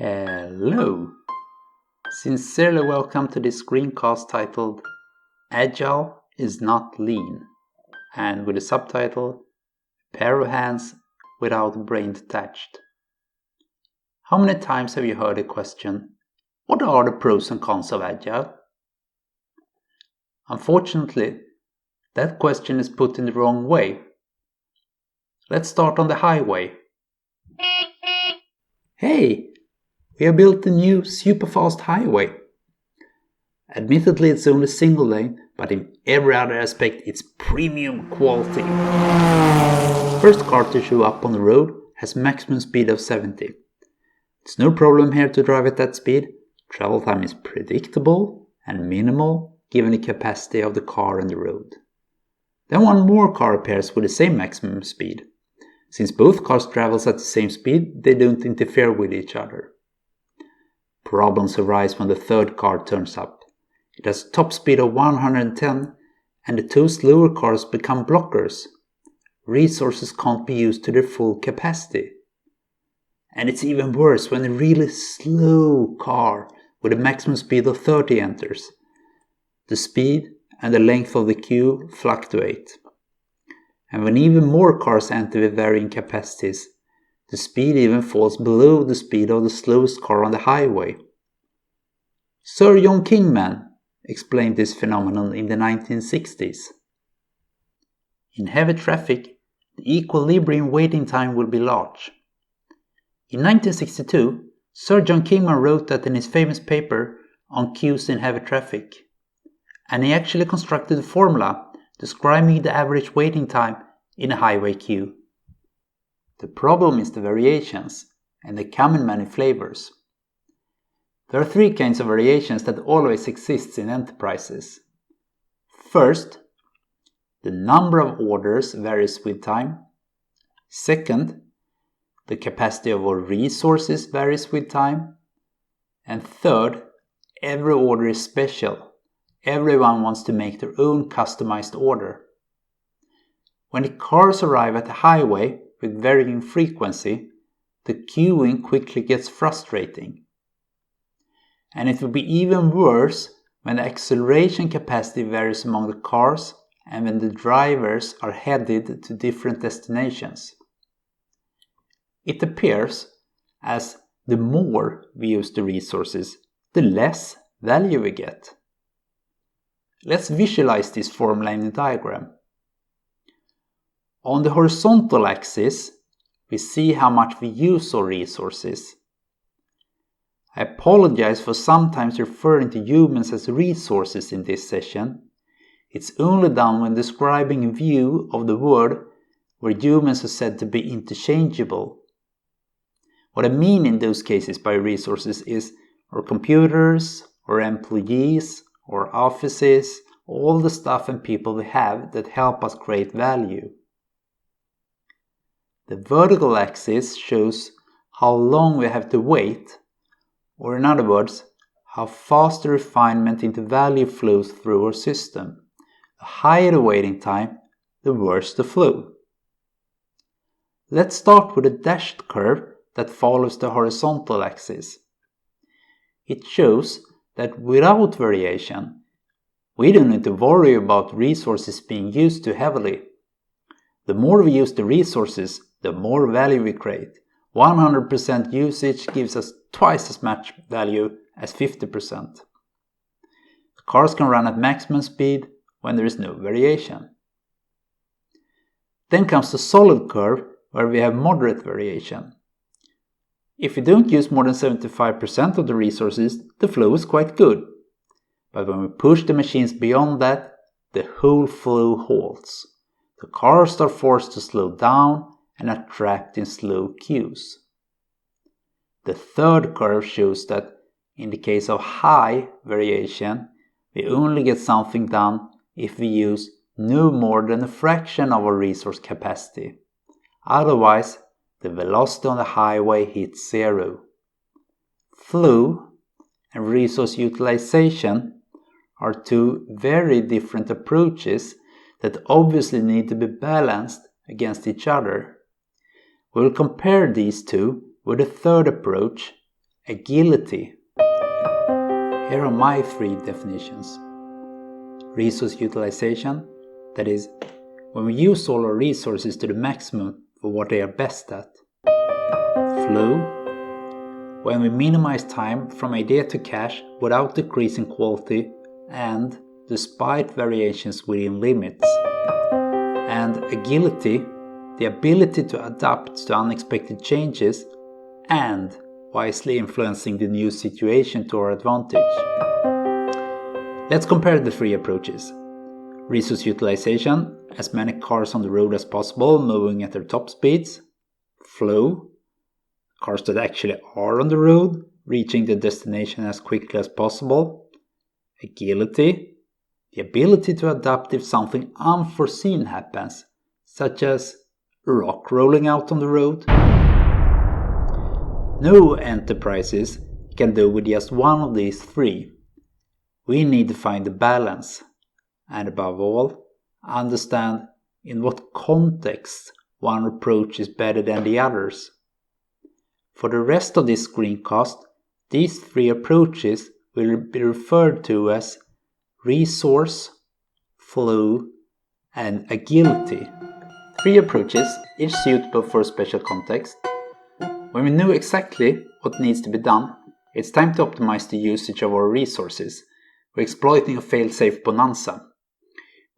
Hello! Sincerely welcome to this screencast titled Agile is not lean, and with the subtitle Pair of hands without brain attached. How many times have you heard the question, what are the pros and cons of Agile? Unfortunately, that question is put in the wrong way. Let's start on the highway. Hey! We have built a new super fast highway. Admittedly, it's only single lane, but in every other aspect it's premium quality. First car to show up on the road has maximum speed of 70. It's no problem here to drive at that speed. Travel time is predictable and minimal given the capacity of the car and the road. Then one more car appears with the same maximum speed. Since both cars travel at the same speed, they don't interfere with each other. Problems arise when the third car turns up. It has a top speed of 110 and the two slower cars become blockers. Resources can't be used to their full capacity. And it's even worse when a really slow car with a maximum speed of 30 enters. The speed and the length of the queue fluctuate. And when even more cars enter with varying capacities, the speed even falls below the speed of the slowest car on the highway. Sir John Kingman explained this phenomenon in the 1960s. In heavy traffic, the equilibrium waiting time will be large. In 1962, Sir John Kingman wrote that in his famous paper on queues in heavy traffic, and he actually constructed a formula describing the average waiting time in a highway queue. The problem is the variations, and they come in many flavors. There are three kinds of variations that always exist in enterprises. First, the number of orders varies with time. Second, the capacity of all resources varies with time. And third, every order is special. Everyone wants to make their own customized order. When the cars arrive at the highway with varying frequency, the queuing quickly gets frustrating. And it will be even worse when the acceleration capacity varies among the cars and when the drivers are headed to different destinations. It appears as the more we use the resources, the less value we get. Let's visualize this formula in a diagram. On the horizontal axis, we see how much we use our resources. I apologize for sometimes referring to humans as resources in this session. It's only done when describing a view of the world where humans are said to be interchangeable. What I mean in those cases by resources is our computers, our employees, our offices, all the stuff and people we have that help us create value. The vertical axis shows how long we have to wait, or in other words, how fast the refinement into value flows through our system. The higher the waiting time, the worse the flow. Let's start with a dashed curve that follows the horizontal axis. It shows that without variation, we don't need to worry about resources being used too heavily. The more we use the resources, the more value we create. 100% usage gives us twice as much value as 50%. The cars can run at maximum speed when there is no variation. Then comes the solid curve where we have moderate variation. If we don't use more than 75% of the resources, the flow is quite good. But when we push the machines beyond that, the whole flow halts. The cars are forced to slow down and are trapped in slow queues. The third curve shows that in the case of high variation, we only get something done if we use no more than a fraction of our resource capacity. Otherwise, the velocity on the highway hits zero. Flow and resource utilization are two very different approaches that obviously need to be balanced against each other. We will compare these two with a third approach, agility. Here are my 3 definitions. Resource utilization, that is, when we use all our resources to the maximum for what they are best at. Flow, when we minimize time from idea to cash without decreasing quality and despite variations within limits. And agility, the ability to adapt to unexpected changes and wisely influencing the new situation to our advantage. Let's compare the 3 approaches. Resource utilization, as many cars on the road as possible moving at their top speeds. Flow, cars that actually are on the road reaching the destination as quickly as possible. Agility, the ability to adapt if something unforeseen happens, such as a rock rolling out on the road. No enterprises can do with just one of these 3. We need to find the balance, and above all, understand in what context one approach is better than the others. For the rest of this screencast, these 3 approaches will be referred to as resource, flow, and agility. 3 approaches, each suitable for a special context. When we know exactly what needs to be done, it's time to optimize the usage of our resources. We're exploiting a fail-safe bonanza.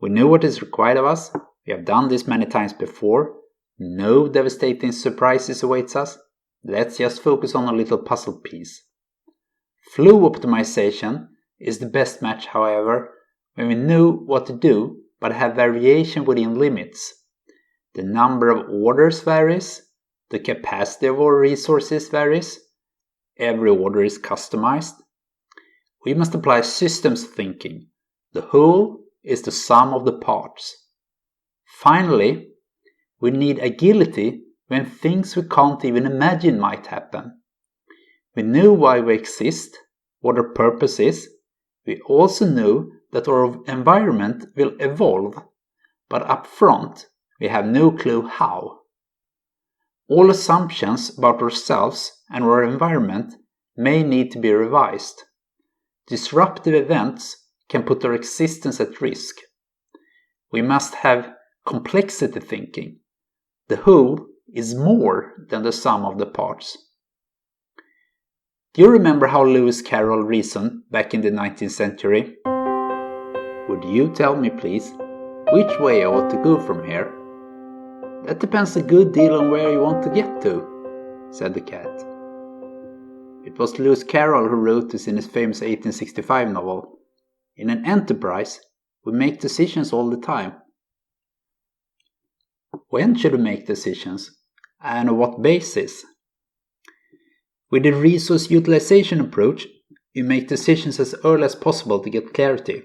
We know what is required of us, we have done this many times before, no devastating surprises awaits us, let's just focus on a little puzzle piece. Flow optimization is the best match, however, when we know what to do but have variation within limits. The number of orders varies, the capacity of our resources varies, every order is customized. We must apply systems thinking. The whole is the sum of the parts. Finally, we need agility when things we can't even imagine might happen. We know why we exist, what our purpose is. We also know that our environment will evolve, but up front we have no clue how. All assumptions about ourselves and our environment may need to be revised. Disruptive events can put our existence at risk. We must have complexity thinking. The whole is more than the sum of the parts. Do you remember how Lewis Carroll reasoned back in the 19th century? Would you tell me, please, which way I ought to go from here? That depends a good deal on where you want to get to, said the cat. It was Lewis Carroll who wrote this in his famous 1865 novel. In an enterprise, we make decisions all the time. When should we make decisions, and on what basis? With the resource utilization approach, we make decisions as early as possible to get clarity.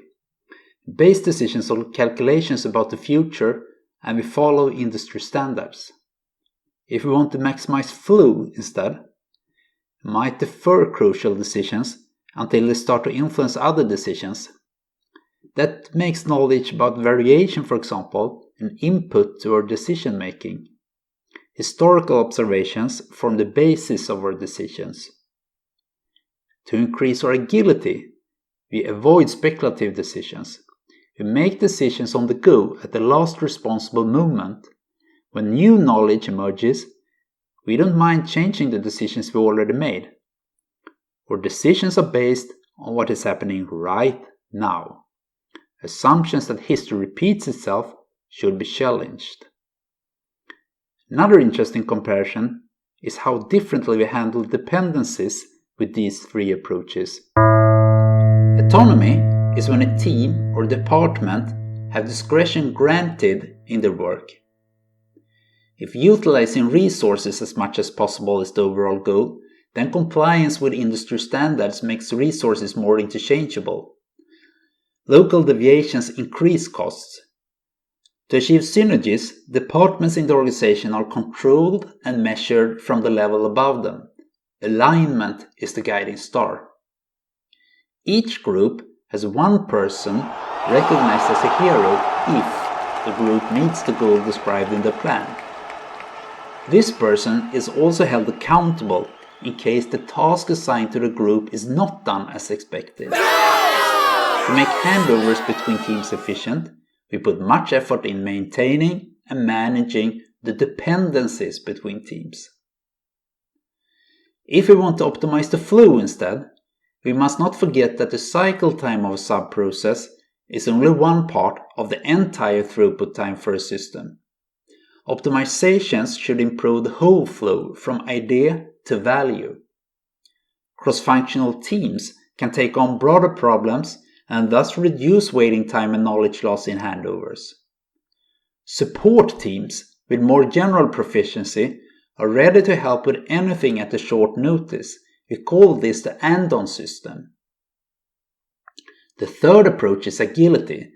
We base decisions on calculations about the future, and we follow industry standards. If we want to maximize flow instead, we might defer crucial decisions until they start to influence other decisions. That makes knowledge about variation, for example, an input to our decision making. Historical observations form the basis of our decisions. To increase our agility, we avoid speculative decisions. We make decisions on the go at the last responsible moment. When new knowledge emerges, we don't mind changing the decisions we already made. Our decisions are based on what is happening right now. Assumptions that history repeats itself should be challenged. Another interesting comparison is how differently we handle dependencies with these 3 approaches. Autonomy is when a team or department have discretion granted in their work. If utilizing resources as much as possible is the overall goal, then compliance with industry standards makes resources more interchangeable. Local deviations increase costs. To achieve synergies, departments in the organization are controlled and measured from the level above them. Alignment is the guiding star. Each group has one person recognized as a hero if the group meets the goal described in the plan. This person is also held accountable in case the task assigned to the group is not done as expected. To make handovers between teams efficient, we put much effort in maintaining and managing the dependencies between teams. If we want to optimize the flow instead, we must not forget that the cycle time of a sub-process is only one part of the entire throughput time for a system. Optimizations should improve the whole flow from idea to value. Cross-functional teams can take on broader problems and thus reduce waiting time and knowledge loss in handovers. Support teams with more general proficiency are ready to help with anything at a short notice. We call this the add-on system. The third approach is agility.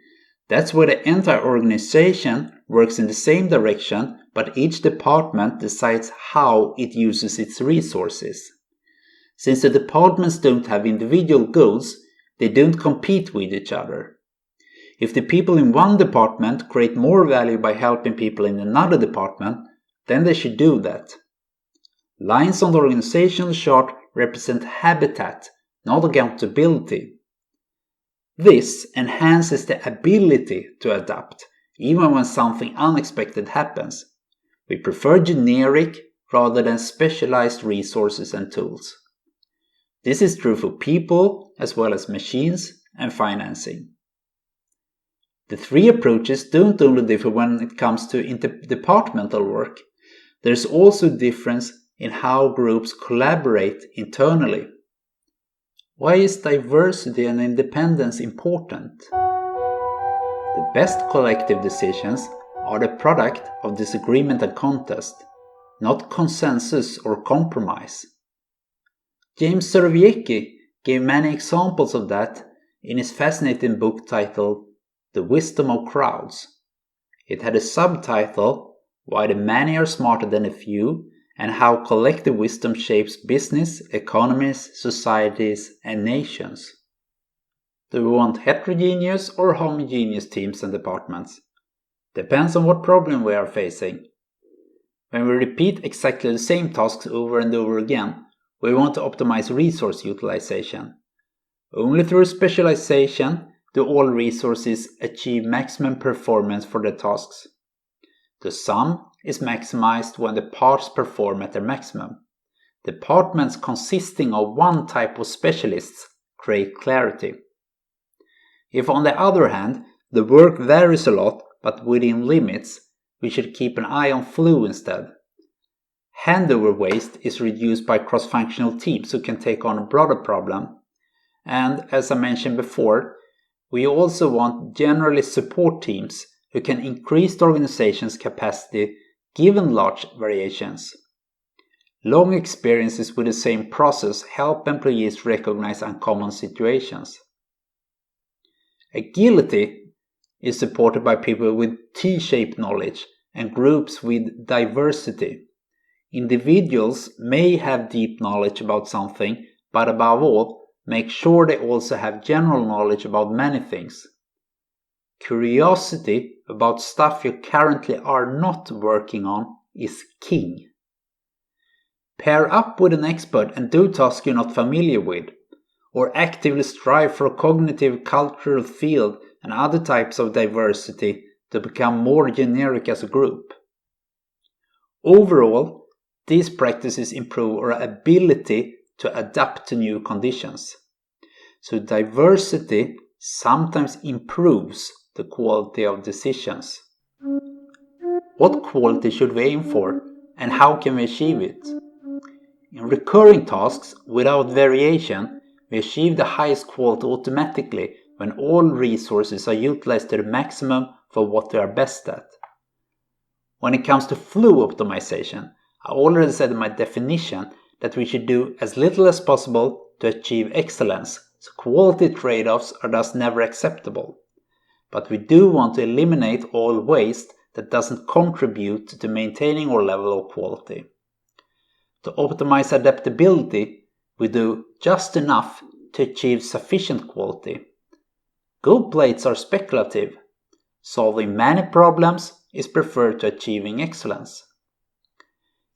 That's where the entire organization works in the same direction, but each department decides how it uses its resources. Since the departments don't have individual goals, they don't compete with each other. If the people in one department create more value by helping people in another department, then they should do that. Lines on the organizational chart represent habitat, not accountability. This enhances the ability to adapt, even when something unexpected happens. We prefer generic rather than specialized resources and tools. This is true for people as well as machines and financing. The three approaches don't only differ when it comes to interdepartmental work. There's also a difference in how groups collaborate internally. Why is diversity and independence important? The best collective decisions are the product of disagreement and contest, not consensus or compromise. James Surowiecki gave many examples of that in his fascinating book titled The Wisdom of Crowds. It had a subtitle, Why the Many Are Smarter Than the Few, and how collective wisdom shapes business, economies, societies, and nations. Do we want heterogeneous or homogeneous teams and departments? Depends on what problem we are facing. When we repeat exactly the same tasks over and over again, we want to optimize resource utilization. Only through specialization do all resources achieve maximum performance for the tasks. The sum is maximized when the parts perform at their maximum. Departments consisting of one type of specialists create clarity. If, on the other hand, the work varies a lot but within limits, we should keep an eye on flow instead. Handover waste is reduced by cross-functional teams who can take on a broader problem. And, as I mentioned before, we also want generally support teams who can increase the organization's capacity given large variations. Long experiences with the same process help employees recognize uncommon situations. Agility is supported by people with T-shaped knowledge and groups with diversity. Individuals may have deep knowledge about something, but above all, make sure they also have general knowledge about many things. Curiosity about stuff you currently are not working on is king. Pair up with an expert and do tasks you're not familiar with, or actively strive for a cognitive cultural field and other types of diversity to become more generic as a group. Overall, these practices improve our ability to adapt to new conditions. So diversity sometimes improves the quality of decisions. What quality should we aim for, and how can we achieve it? In recurring tasks without variation, we achieve the highest quality automatically when all resources are utilized to the maximum for what we are best at. When it comes to flow optimization, I already said in my definition that we should do as little as possible to achieve excellence, so quality trade-offs are thus never acceptable. But we do want to eliminate all waste that doesn't contribute to maintaining our level of quality. To optimize adaptability, we do just enough to achieve sufficient quality. Gold plates are speculative. Solving many problems is preferred to achieving excellence.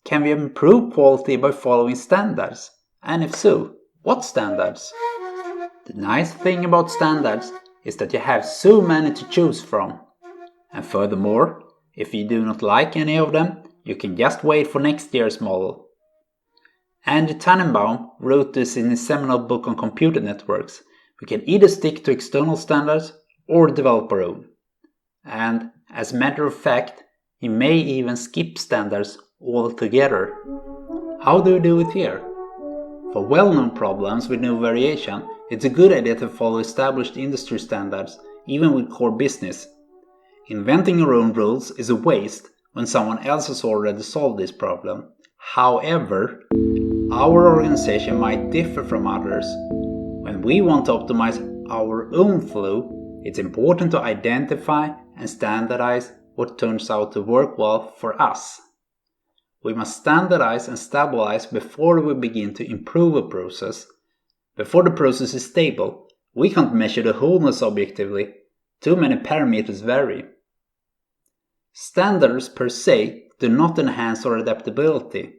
Can we improve quality by following standards? And if so, what standards? The nice thing about standards is that you have so many to choose from. And furthermore, if you do not like any of them, you can just wait for next year's model. Andy Tannenbaum wrote this in his seminal book on computer networks. We can either stick to external standards or develop our own. And as a matter of fact, you may even skip standards altogether. How do we do it here? For well-known problems with no variation, it's a good idea to follow established industry standards, even with core business. Inventing your own rules is a waste when someone else has already solved this problem. However, our organization might differ from others. When we want to optimize our own flow, it's important to identify and standardize what turns out to work well for us. We must standardize and stabilize before we begin to improve a process. Before the process is stable, we can't measure the wholeness objectively. Too many parameters vary. Standards per se do not enhance our adaptability.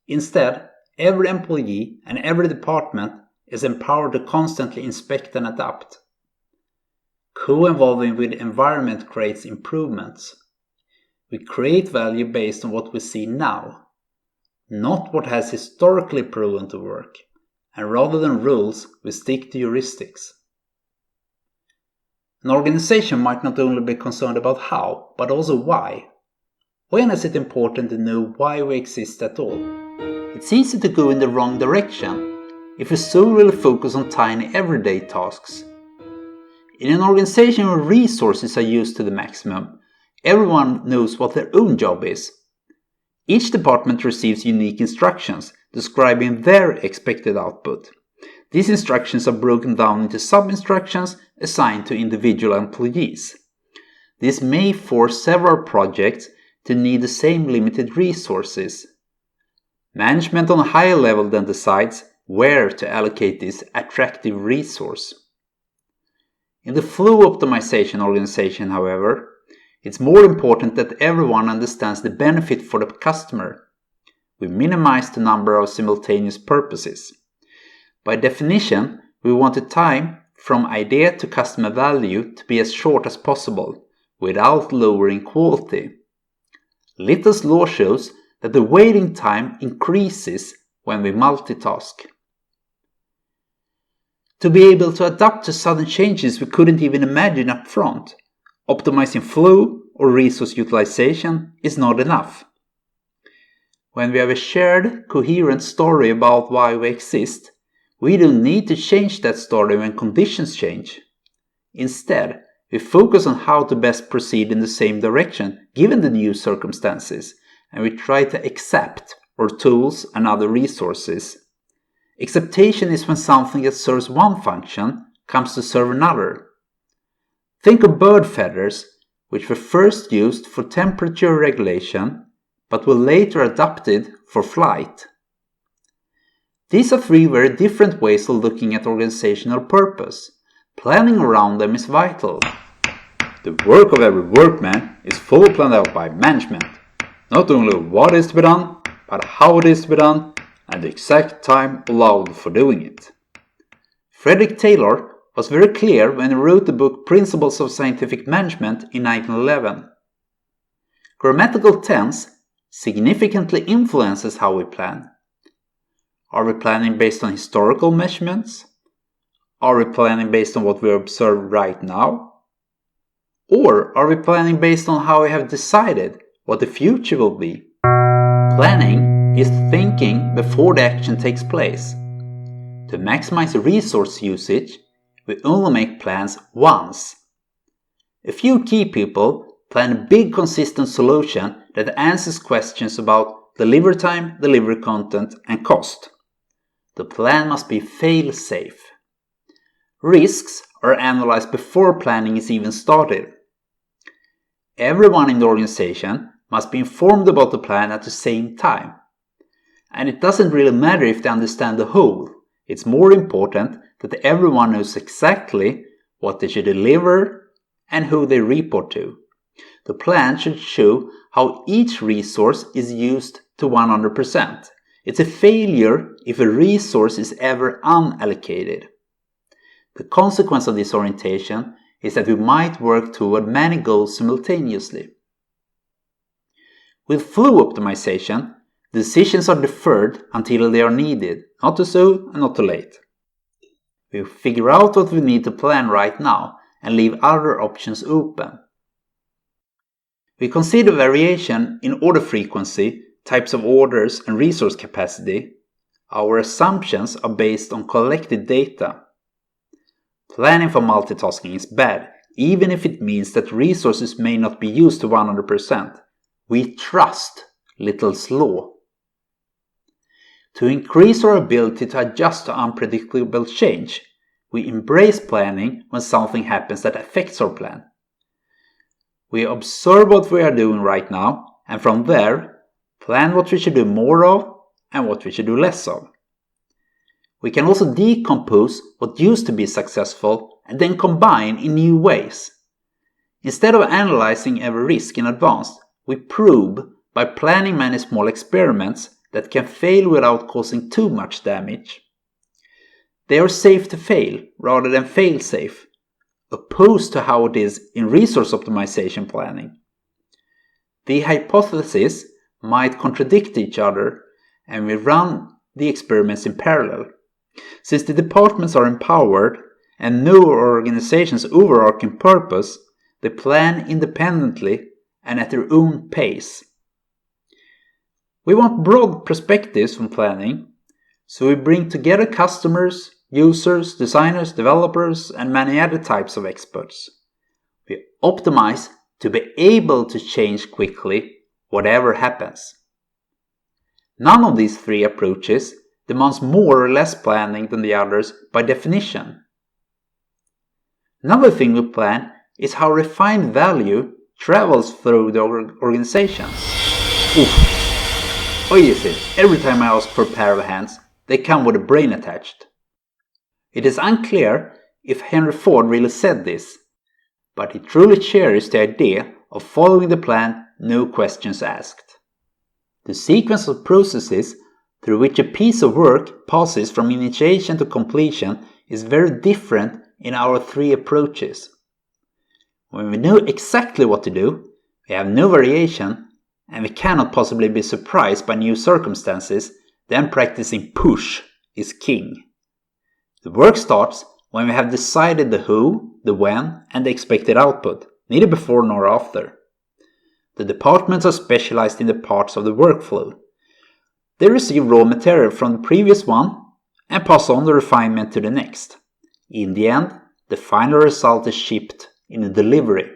Instead, every employee and every department is empowered to constantly inspect and adapt. Co-evolving with the environment creates improvements. We create value based on what we see now, not what has historically proven to work, and rather than rules, we stick to heuristics. An organization might not only be concerned about how, but also why. When is it important to know why we exist at all? It's easy to go in the wrong direction if we solely focus on tiny everyday tasks. In an organization where resources are used to the maximum, everyone knows what their own job is. Each department receives unique instructions describing their expected output. These instructions are broken down into sub-instructions assigned to individual employees. This may force several projects to need the same limited resources. Management on a higher level then decides where to allocate this attractive resource. In the flow optimization organization, however, it's more important that everyone understands the benefit for the customer. We minimize the number of simultaneous purposes. By definition, we want the time from idea to customer value to be as short as possible, without lowering quality. Little's law shows that the waiting time increases when we multitask. To be able to adapt to sudden changes we couldn't even imagine up front, optimizing flow or resource utilization is not enough. When we have a shared, coherent story about why we exist, we don't need to change that story when conditions change. Instead, we focus on how to best proceed in the same direction given the new circumstances, and we try to accept our tools and other resources. Acceptation is when something that serves one function comes to serve another. Think of bird feathers, which were first used for temperature regulation, but were later adapted for flight. These are three very different ways of looking at organizational purpose. Planning around them is vital. The work of every workman is fully planned out by management. Not only what is to be done, but how it is to be done, and the exact time allowed for doing it. Frederick Taylor was very clear when he wrote the book Principles of Scientific Management in 1911. Grammatical tense significantly influences how we plan. Are we planning based on historical measurements? Are we planning based on what we observe right now? Or are we planning based on how we have decided what the future will be? Planning is thinking before the action takes place. To maximize resource usage, we only make plans once. A few key people plan a big consistent solution that answers questions about delivery time, delivery content, and cost. The plan must be fail-safe. Risks are analyzed before planning is even started. Everyone in the organization must be informed about the plan at the same time. And it doesn't really matter if they understand the whole. It's more important that everyone knows exactly what they should deliver and who they report to. The plan should show how each resource is used to 100%. It's a failure if a resource is ever unallocated. The consequence of this orientation is that we might work toward many goals simultaneously. With flow optimization, decisions are deferred until they are needed, not too soon and not too late. We figure out what we need to plan right now and leave other options open. We consider variation in order frequency, types of orders, and resource capacity. Our assumptions are based on collected data. Planning for multitasking is bad, even if it means that resources may not be used to 100%. We trust Little's law. To increase our ability to adjust to unpredictable change, we embrace planning when something happens that affects our plan. We observe what we are doing right now, and from there, plan what we should do more of and what we should do less of. We can also decompose what used to be successful and then combine in new ways. Instead of analyzing every risk in advance, we probe by planning many small experiments that can fail without causing too much damage. They are safe to fail rather than fail safe, opposed to how it is in resource optimization planning. The hypotheses might contradict each other, and we run the experiments in parallel. Since the departments are empowered and know our organization's overarching purpose, they plan independently and at their own pace. We want broad perspectives from planning, so we bring together customers, users, designers, developers, and many other types of experts. We optimize to be able to change quickly, whatever happens. None of these three approaches demands more or less planning than the others by definition. Another thing we plan is how refined value travels through the organization. Why is it every time I ask for a pair of hands, they come with a brain attached? It is unclear if Henry Ford really said this, but he truly cherished the idea of following the plan, no questions asked. The sequence of processes through which a piece of work passes from initiation to completion is very different in our three approaches. When we know exactly what to do, we have no variation, and we cannot possibly be surprised by new circumstances, then practicing push is king. The work starts when we have decided the who, the when, and the expected output, neither before nor after. The departments are specialized in the parts of the workflow. They receive raw material from the previous one and pass on the refinement to the next. In the end, the final result is shipped in a delivery.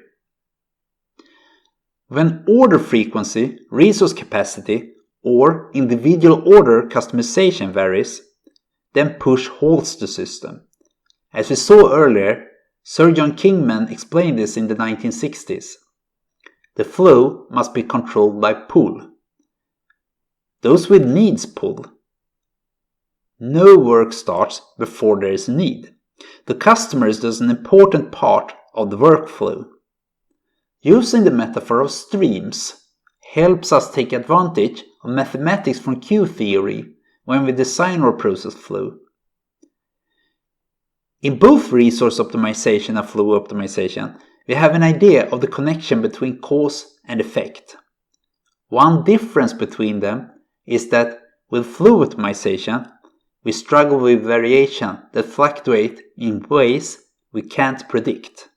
When order frequency, resource capacity, or individual order customization varies, then push halts the system. As we saw earlier, Sir John Kingman explained this in the 1960s. The flow must be controlled by pull. Those with needs pull. No work starts before there is a need. The customer is thus an important part of the workflow. Using the metaphor of streams helps us take advantage of mathematics from queue theory when we design our process flow. In both resource optimization and flow optimization, we have an idea of the connection between cause and effect. One difference between them is that with flow optimization, we struggle with variation that fluctuate in ways we can't predict.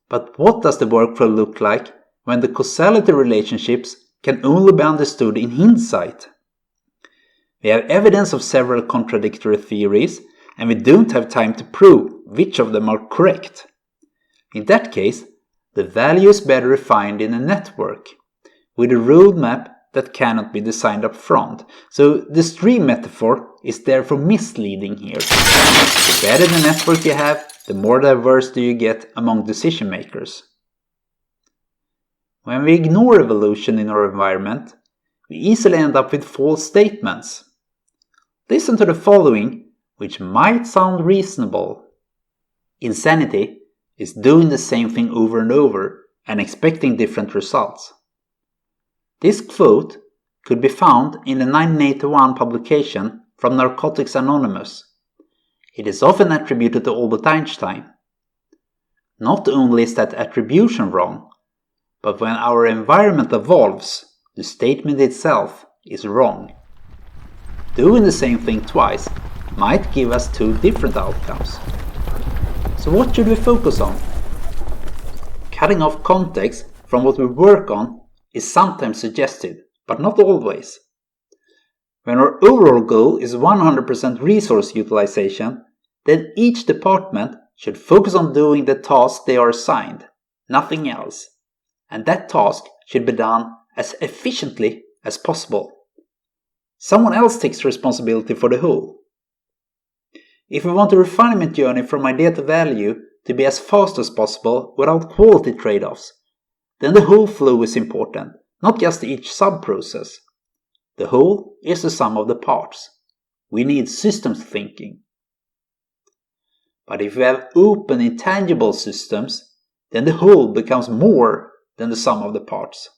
But what does the workflow look like when the causality relationships can only be understood in hindsight? We have evidence of several contradictory theories, and we don't have time to prove which of them are correct. In that case, the value is better refined in a network, with a roadmap that cannot be designed up front. So the stream metaphor is therefore misleading here. The better the network you have, the more diverse do you get among decision makers. When we ignore evolution in our environment, we easily end up with false statements. Listen to the following, which might sound reasonable. Insanity is doing the same thing over and over and expecting different results. This quote could be found in the 1981 publication from Narcotics Anonymous. It is often attributed to Albert Einstein. Not only is that attribution wrong, but when our environment evolves, the statement itself is wrong. Doing the same thing twice might give us two different outcomes. So what should we focus on? Cutting off context from what we work on is sometimes suggested, but not always. When our overall goal is 100% resource utilization, then each department should focus on doing the task they are assigned, nothing else. And that task should be done as efficiently as possible. Someone else takes responsibility for the whole. If we want a refinement journey from idea to value to be as fast as possible without quality trade-offs, then the whole flow is important, not just each sub-process. The whole is the sum of the parts. We need systems thinking. But if we have open, intangible systems, then the whole becomes more than the sum of the parts.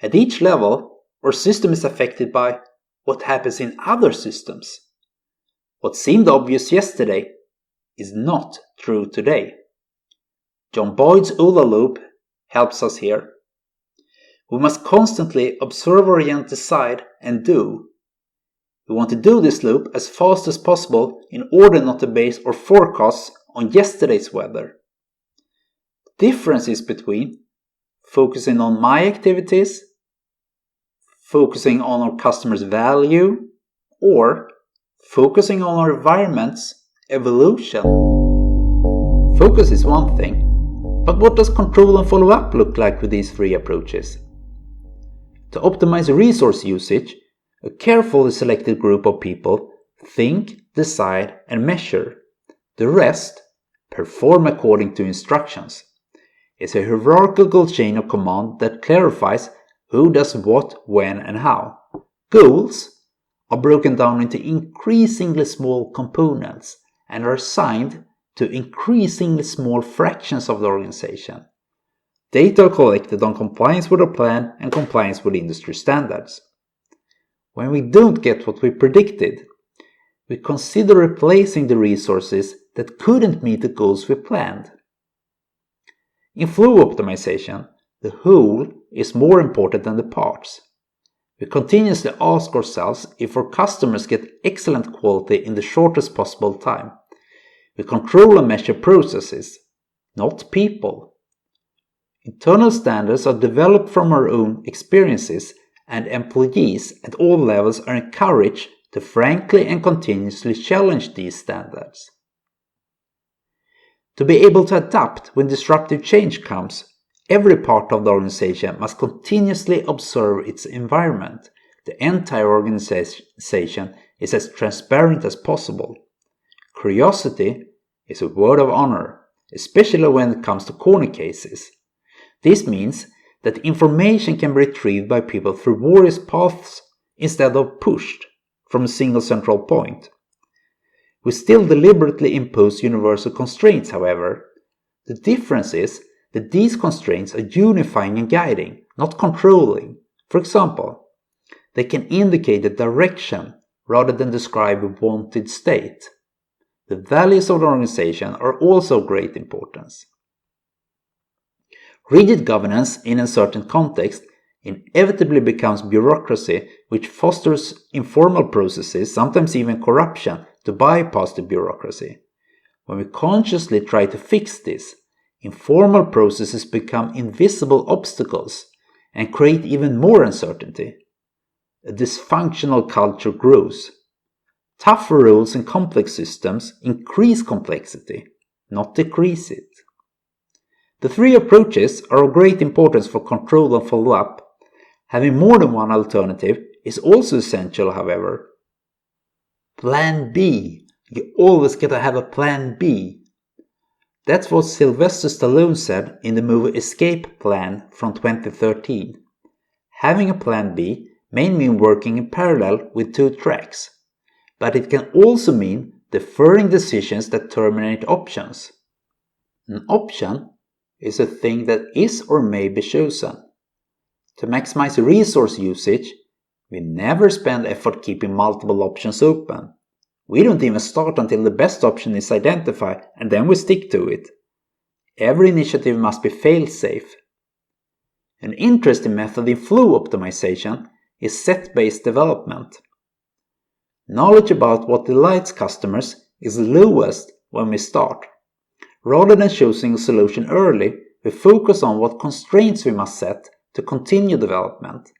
At each level, our system is affected by what happens in other systems. What seemed obvious yesterday is not true today. John Boyd's OODA loop helps us here. We must constantly observe, orient, decide, and do. We want to do this loop as fast as possible in order not to base our forecasts on yesterday's weather. The difference is between focusing on my activities, focusing on our customers' value, or focusing on our environment's evolution. Focus is one thing, but what does control and follow-up look like with these three approaches? To optimize resource usage, a carefully selected group of people think, decide, and measure. The rest perform according to instructions. It's a hierarchical chain of command that clarifies who does what, when, and how. Goals are broken down into increasingly small components and are assigned to increasingly small fractions of the organization. Data are collected on compliance with our plan and compliance with industry standards. When we don't get what we predicted, we consider replacing the resources that couldn't meet the goals we planned. In flow optimization, the whole is more important than the parts. We continuously ask ourselves if our customers get excellent quality in the shortest possible time. We control and measure processes, not people. Internal standards are developed from our own experiences, and employees at all levels are encouraged to frankly and continuously challenge these standards. To be able to adapt when disruptive change comes, every part of the organization must continuously observe its environment. The entire organization is as transparent as possible. Curiosity is a word of honor, especially when it comes to corner cases. This means that information can be retrieved by people through various paths instead of pushed from a single central point. We still deliberately impose universal constraints, however. The difference is that these constraints are unifying and guiding, not controlling. For example, they can indicate a direction rather than describe a wanted state. The values of the organization are also of great importance. Rigid governance in a certain context inevitably becomes bureaucracy, which fosters informal processes, sometimes even corruption, to bypass the bureaucracy. When we consciously try to fix this, informal processes become invisible obstacles and create even more uncertainty. A dysfunctional culture grows. Tougher rules and complex systems increase complexity, not decrease it. The three approaches are of great importance for control and follow-up. Having more than one alternative is also essential, however. Plan B. You always gotta have a plan B. That's what Sylvester Stallone said in the movie Escape Plan from 2013. Having a plan B may mean working in parallel with two tracks, but it can also mean deferring decisions that terminate options. An option is a thing that is or may be chosen. To maximize resource usage, We never spend effort keeping multiple options open. We don't even start until the best option is identified and then we stick to it. Every initiative must be fail-safe. An interesting method in flow optimization is set-based development. Knowledge about what delights customers is lowest when we start. Rather than choosing a solution early, we focus on what constraints we must set to continue development.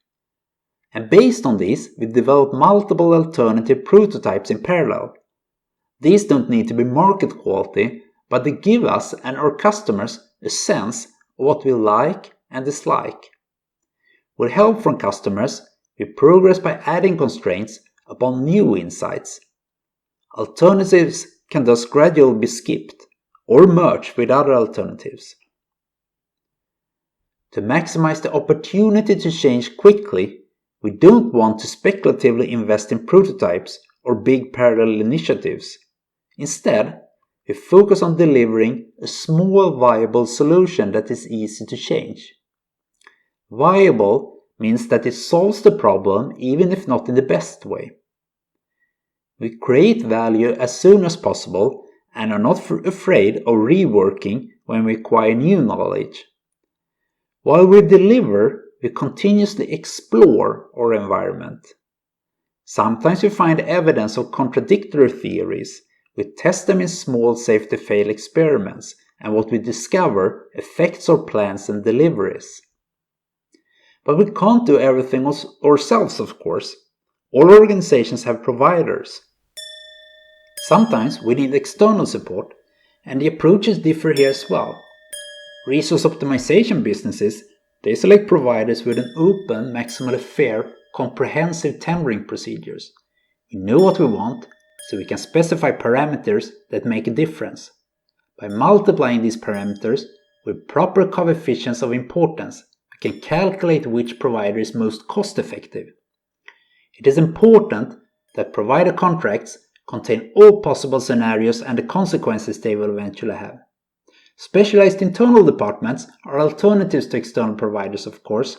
And based on these, we develop multiple alternative prototypes in parallel. These don't need to be market quality, but they give us and our customers a sense of what we like and dislike. With help from customers, we progress by adding constraints upon new insights. Alternatives can thus gradually be skipped or merged with other alternatives. To maximize the opportunity to change quickly, we don't want to speculatively invest in prototypes or big parallel initiatives. Instead, we focus on delivering a small viable solution that is easy to change. Viable means that it solves the problem even if not in the best way. We create value as soon as possible and are not afraid of reworking when we acquire new knowledge. While we deliver, we continuously explore our environment. Sometimes we find evidence of contradictory theories. We test them in small safe-to-fail experiments, and what we discover affects our plans and deliveries. But we can't do everything ourselves, of course. All organizations have providers. Sometimes we need external support, and the approaches differ here as well. Resource optimization businesses, they select providers with an open, maximally fair, comprehensive tendering procedures. We know what we want, so we can specify parameters that make a difference. By multiplying these parameters with proper coefficients of importance, we can calculate which provider is most cost-effective. It is important that provider contracts contain all possible scenarios and the consequences they will eventually have. Specialized internal departments are alternatives to external providers, of course.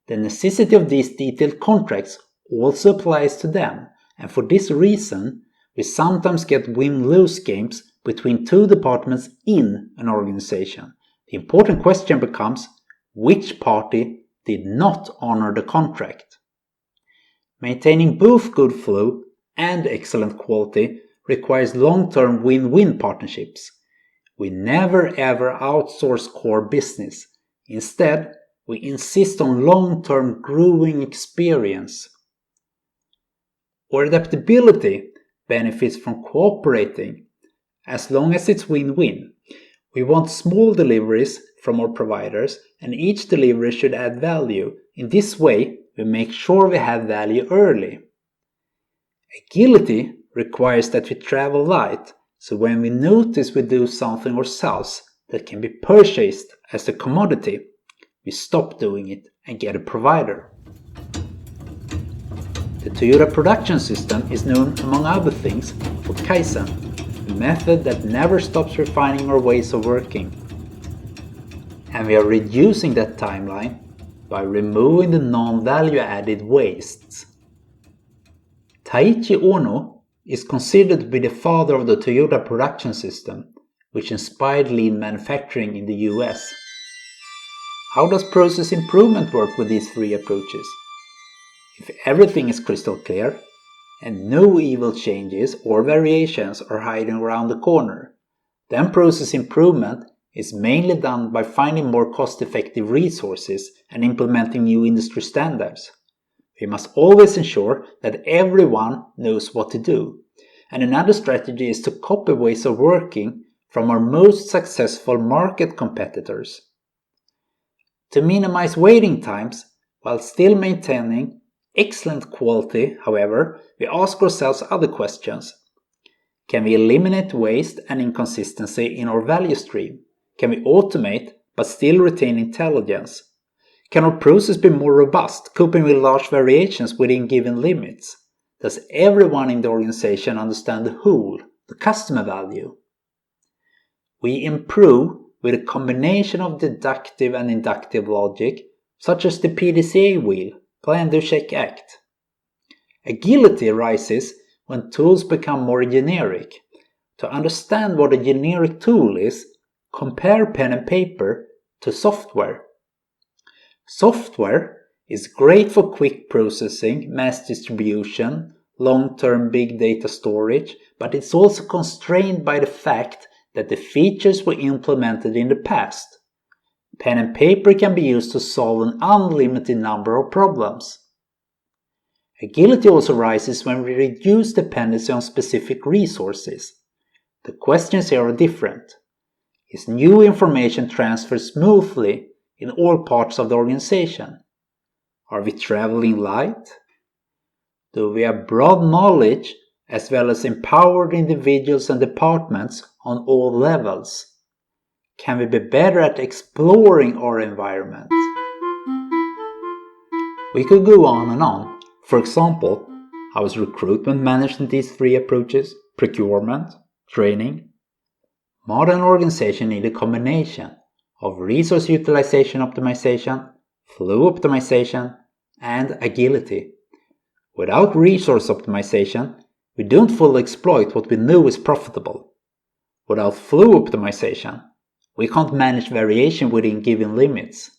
The necessity of these detailed contracts also applies to them, and for this reason, we sometimes get win-lose games between two departments in an organization. The important question becomes, which party did not honor the contract? Maintaining both good flow and excellent quality requires long-term win-win partnerships. We never ever outsource core business. Instead, we insist on long-term growing experience. Our adaptability benefits from cooperating as long as it's win-win. We want small deliveries from our providers, and each delivery should add value. In this way, we make sure we have value early. Agility requires that we travel light, so when we notice we do something ourselves that can be purchased as a commodity, we stop doing it and get a provider. The Toyota Production System is known, among other things, for Kaizen, a method that never stops refining our ways of working. And we are reducing that timeline by removing the non-value added wastes. Taiichi Ohno is considered to be the father of the Toyota Production System, which inspired lean manufacturing in the US. How does process improvement work with these three approaches? If everything is crystal clear, and no evil changes or variations are hiding around the corner, then process improvement is mainly done by finding more cost-effective resources and implementing new industry standards. We must always ensure that everyone knows what to do. And another strategy is to copy ways of working from our most successful market competitors. To minimize waiting times while still maintaining excellent quality, however, we ask ourselves other questions. Can we eliminate waste and inconsistency in our value stream? Can we automate but still retain intelligence? Can our process be more robust, coping with large variations within given limits? Does everyone in the organization understand the whole, the customer value? We improve with a combination of deductive and inductive logic, such as the PDCA wheel, Plan, Do, Check, Act. Agility arises when tools become more generic. To understand what a generic tool is, compare pen and paper to software. Software is great for quick processing, mass distribution, long-term big data storage, but it's also constrained by the fact that the features were implemented in the past. Pen and paper can be used to solve an unlimited number of problems. Agility also arises when we reduce dependency on specific resources. The questions here are different. Is new information transferred smoothly in all parts of the organization? Are we traveling light? Do we have broad knowledge as well as empowered individuals and departments on all levels? Can we be better at exploring our environment? We could go on and on. For example, how is recruitment managed in these three approaches? Procurement, training. Modern organizations need a combination of resource utilization optimization, flow optimization, and agility. Without resource optimization, we don't fully exploit what we know is profitable. Without flow optimization, we can't manage variation within given limits.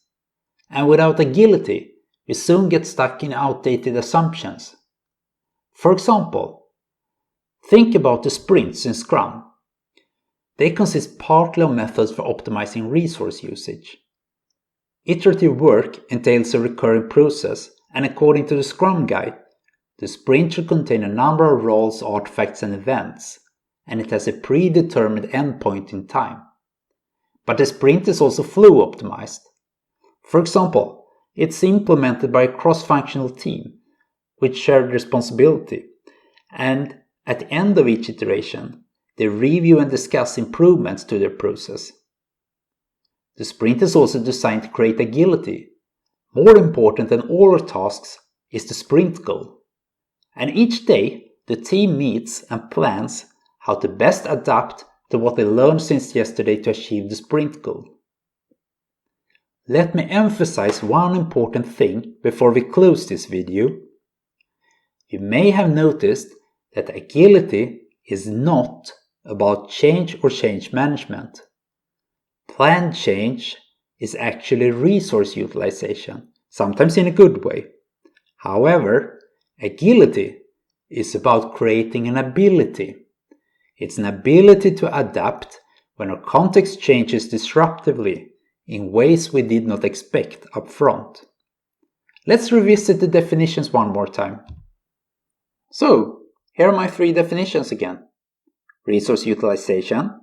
And without agility, we soon get stuck in outdated assumptions. For example, think about the sprints in Scrum. They consist partly of methods for optimizing resource usage. Iterative work entails a recurring process, and according to the Scrum Guide, the sprint should contain a number of roles, artifacts, and events, and it has a predetermined endpoint in time. But the sprint is also flow optimized. For example, it's implemented by a cross-functional team with shared responsibility, and at the end of each iteration, they review and discuss improvements to their process. The sprint is also designed to create agility. More important than all our tasks is the sprint goal. And each day, the team meets and plans how to best adapt to what they learned since yesterday to achieve the sprint goal. Let me emphasize one important thing before we close this video. You may have noticed that agility is not about change or change management. Planned change is actually resource utilization, sometimes in a good way. However, agility is about creating an ability. It's an ability to adapt when our context changes disruptively in ways we did not expect up front. Let's revisit the definitions one more time. So, here are my three definitions again. Resource utilization,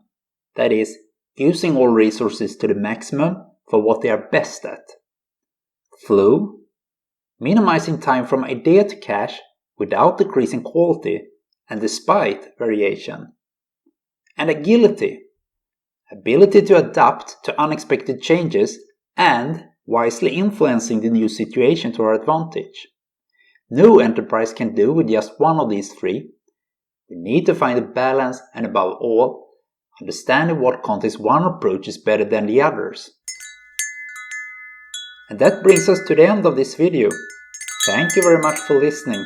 that is, using all resources to the maximum for what they are best at. Flow, minimizing time from idea to cache without decreasing quality and despite variation. And agility, ability to adapt to unexpected changes and wisely influencing the new situation to our advantage. No enterprise can do with just one of these three. We need to find a balance and above all, understanding what context one approach is better than the others. And that brings us to the end of this video. Thank you very much for listening.